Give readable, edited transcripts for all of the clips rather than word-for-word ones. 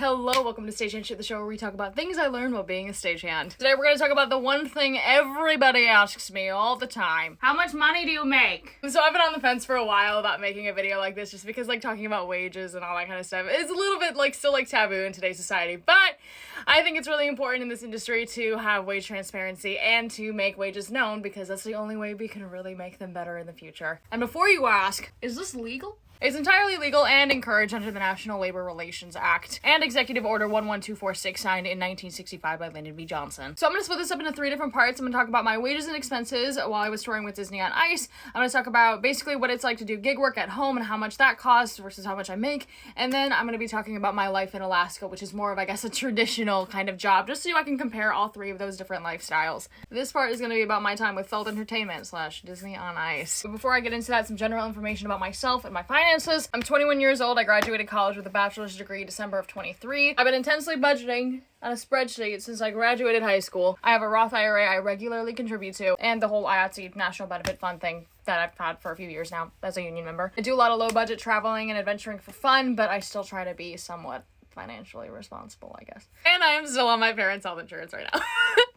Hello, welcome to Stagehand Shit, the show where we talk about things I learned while being a stagehand. Today we're going to talk about the one thing everybody asks me all the time. How much money do you make? So I've been on the fence for a while about making a video like this just because talking about wages and all that kind of stuff is a little bit still taboo in today's society, but I think it's really important in this industry to have wage transparency and to make wages known because that's the only way we can really make them better in the future. And before you ask, is this legal? It's entirely legal and encouraged under the National Labor Relations Act and Executive Order 11246 signed in 1965 by Lyndon B. Johnson. So I'm going to split this up into three different parts. I'm going to talk about my wages and expenses while I was touring with Disney on Ice. I'm going to talk about basically what it's like to do gig work at home and how much that costs versus how much I make. And then I'm going to be talking about my life in Alaska, which is more of, I guess, a traditional kind of job, just so I can compare all three of those different lifestyles. This part is going to be about my time with Feld Entertainment / Disney on Ice. But before I get into that, some general information about myself and my finances. I'm 21 years old. I graduated college with a bachelor's degree December of 23. I've been intensely budgeting on a spreadsheet since I graduated high school. I have a Roth IRA I regularly contribute to, and the whole IATSE National Benefit Fund thing that I've had for a few years now as a union member. I do a lot of low budget traveling and adventuring for fun, but I still try to be somewhat financially responsible, I guess. And I am still on my parents' health insurance right now.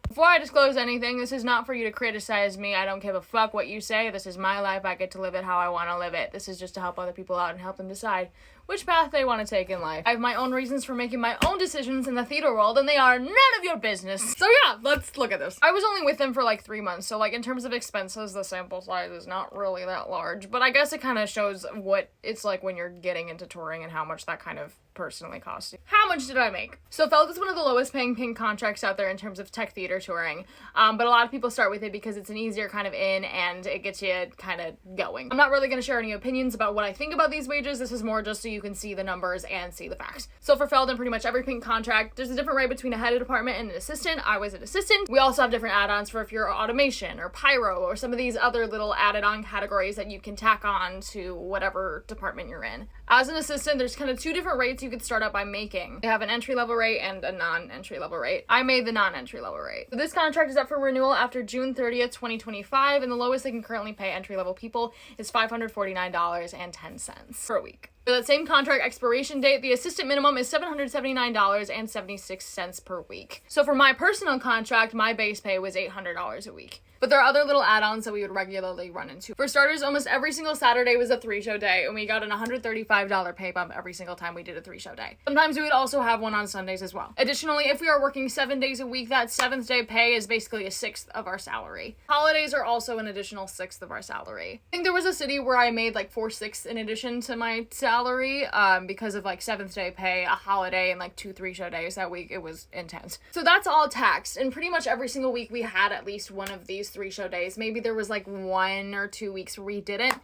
Before I disclose anything, this is not for you to criticize me. I don't give a fuck what you say. This is my life. I get to live it how I want to live it. This is just to help other people out and help them decide which path they want to take in life. I have my own reasons for making my own decisions in the theater world, and they are none of your business. So yeah, let's look at this. I was only with them for 3 months, so in terms of expenses, the sample size is not really that large, but I guess it kind of shows what it's like when you're getting into touring and how much that kind of personally costs you. How much did I make? So Feld is one of the lowest paying contracts out there in terms of tech theater touring, but a lot of people start with it because it's an easier kind of in and it gets you kind of going. I'm not really going to share any opinions about what I think about these wages. This is more just so you can see the numbers and see the facts. So for Feld and pretty much every pink contract, there's a different rate between a head of department and an assistant. I was an assistant. We also have different add-ons for if you're automation or pyro or some of these other little added-on categories that you can tack on to whatever department you're in. As an assistant, there's kind of two different rates you could start out by making. They have an entry-level rate and a non-entry-level rate. I made the non-entry-level rate. So this contract is up for renewal after June 30th, 2025, and the lowest they can currently pay entry-level people is $549.10 per week. For that same contract expiration date, the assistant minimum is $779.76 per week. So for my personal contract, my base pay was $800 a week. But there are other little add-ons that we would regularly run into. For starters, almost every single Saturday was a 3-show day, and we got an $135 pay bump every single time we did a 3-show day. Sometimes we would also have one on Sundays as well. Additionally, if we are working 7 days a week, that 7th day pay is basically a 1/6 of our salary. Holidays are also an additional 1/6 of our salary. I think there was a city where I made 4/6 in addition to my salary because of 7th day pay, a holiday, and 2 3-show days that week. It was intense. So that's all taxed, and pretty much every single week we had at least one of these 3-show days. Maybe there was 1 or 2 weeks where we didn't.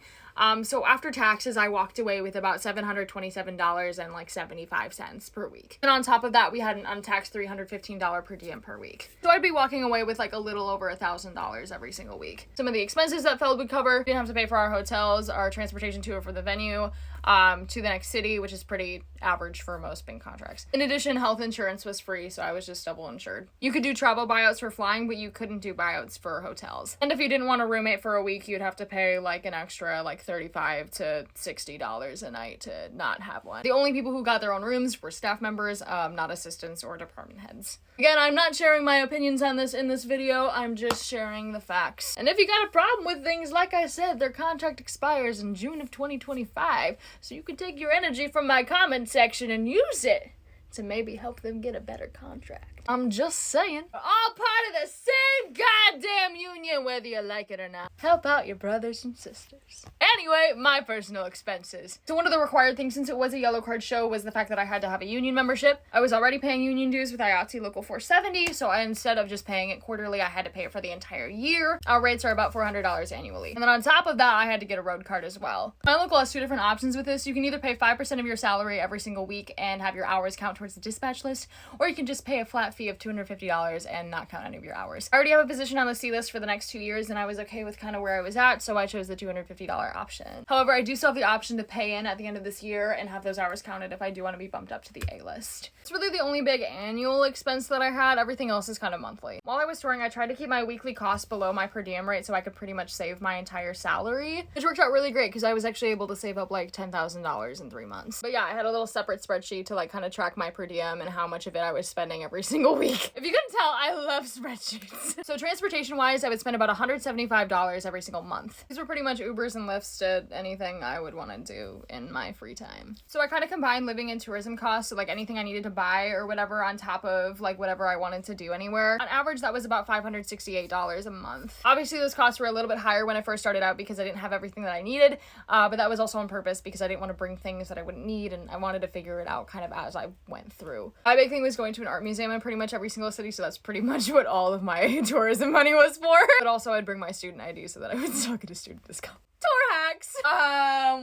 So after taxes, I walked away with about $727.75 per week. And on top of that, we had an untaxed $315 per diem per week. So I'd be walking away with a little over $1,000 every single week. Some of the expenses that Feld would cover, we didn't have to pay for our hotels, our transportation to or for the venue, to the next city, which is pretty average for most bank contracts. In addition, health insurance was free, so I was just double insured. You could do travel buyouts for flying, but you couldn't do buyouts for hotels. And if you didn't want a roommate for a week, you'd have to pay an extra $35 to $60 a night to not have one. The only people who got their own rooms were staff members, not assistants or department heads. Again, I'm not sharing my opinions on this in this video, I'm just sharing the facts. And if you got a problem with things, like I said, their contract expires in June of 2025, so you can take your energy from my comment section and use it to maybe help them get a better contract. I'm just saying. We're all part of the same goddamn union, whether you like it or not. Help out your brothers and sisters. Anyway, my personal expenses. So one of the required things, since it was a yellow card show, was the fact that I had to have a union membership. I was already paying union dues with IATSE Local 470, so instead of just paying it quarterly, I had to pay it for the entire year. Our rates are about $400 annually. And then on top of that, I had to get a road card as well. My local has 2 different options with this. You can either pay 5% of your salary every single week and have your hours count towards the dispatch list, or you can just pay a flat fee of $250 and not count any of your hours. I already have a position on the C list for the next 2 years, and I was okay with kind of where I was at, so I chose the $250 option. However, I do still have the option to pay in at the end of this year and have those hours counted if I do want to be bumped up to the A list. It's really the only big annual expense that I had. Everything else is kind of monthly. While I was touring, I tried to keep my weekly costs below my per diem rate so I could pretty much save my entire salary, which worked out really great because I was actually able to save up $10,000 in 3 months. But yeah, I had a little separate spreadsheet to kind of track my my per diem and how much of it I was spending every single week. If you couldn't tell, I love spreadsheets. So transportation wise, I would spend about $175 every single month. These were pretty much Ubers and Lyfts to anything I would want to do in my free time. So I kind of combined living and tourism costs, so like anything I needed to buy or whatever on top of like whatever I wanted to do anywhere. On average, that was about $568 a month. Obviously, those costs were a little bit higher when I first started out because I didn't have everything that I needed, but that was also on purpose because I didn't want to bring things that I wouldn't need, and I wanted to figure it out kind of as I went through. My big thing was going to an art museum in pretty much every single city, so that's pretty much what all of my tourism money was for. But also I'd bring my student ID so that I would still get a student discount. Tour hacks!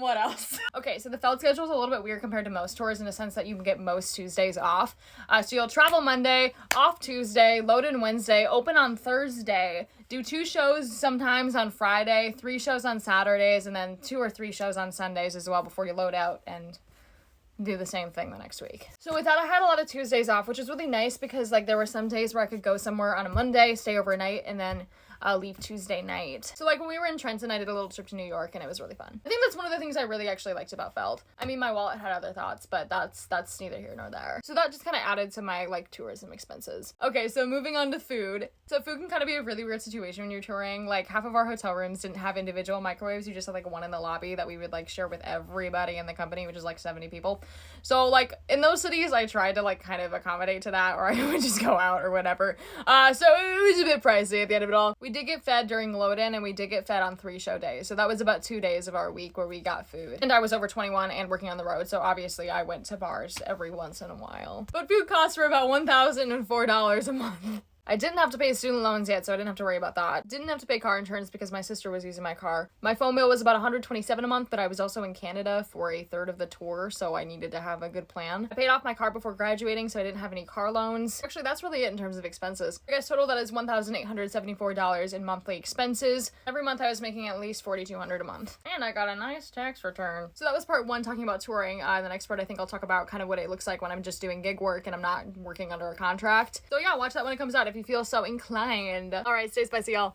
What else? Okay, so the Feld schedule is a little bit weird compared to most tours in the sense that you can get most Tuesdays off. So you'll travel Monday, off Tuesday, load in Wednesday, open on Thursday, do 2 shows sometimes on Friday, 3 shows on Saturdays, and then 2 or 3 shows on Sundays as well before you load out and do the same thing the next week. So with that, I had a lot of Tuesdays off, which was really nice because like there were some days where I could go somewhere on a Monday, stay overnight, and then leave Tuesday night. So like when we were in Trenton, I did a little trip to New York and it was really fun. I think that's one of the things I really actually liked about Feld. I mean, my wallet had other thoughts, but that's neither here nor there. So that just kind of added to my like tourism expenses. Okay, so moving on to food. So food can kind of be a really weird situation when you're touring. Like half of our hotel rooms didn't have individual microwaves. You just had like one in the lobby that we would like share with everybody in the company, which is like 70 people. So like in those cities, I tried to like kind of accommodate to that, or I would just go out or whatever. So it was a bit pricey at the end of it all. We did get fed during load-in, and we did get fed on 3 show days. So that was about 2 days of our week where we got food. And I was over 21 and working on the road, so obviously I went to bars every once in a while. But food costs were about $1,004 a month. I didn't have to pay student loans yet, so I didn't have to worry about that. Didn't have to pay car insurance because my sister was using my car. My phone bill was about $127 a month, but I was also in Canada for a third of the tour, so I needed to have a good plan. I paid off my car before graduating, so I didn't have any car loans. Actually, that's really it in terms of expenses. I guess total that is $1,874 in monthly expenses. Every month I was making at least $4,200 a month. And I got a nice tax return. So that was part 1, talking about touring. The next part I think I'll talk about kind of what it looks like when I'm just doing gig work and I'm not working under a contract. So yeah, watch that when it comes out if you feel so inclined. Alright, stay spicy, y'all.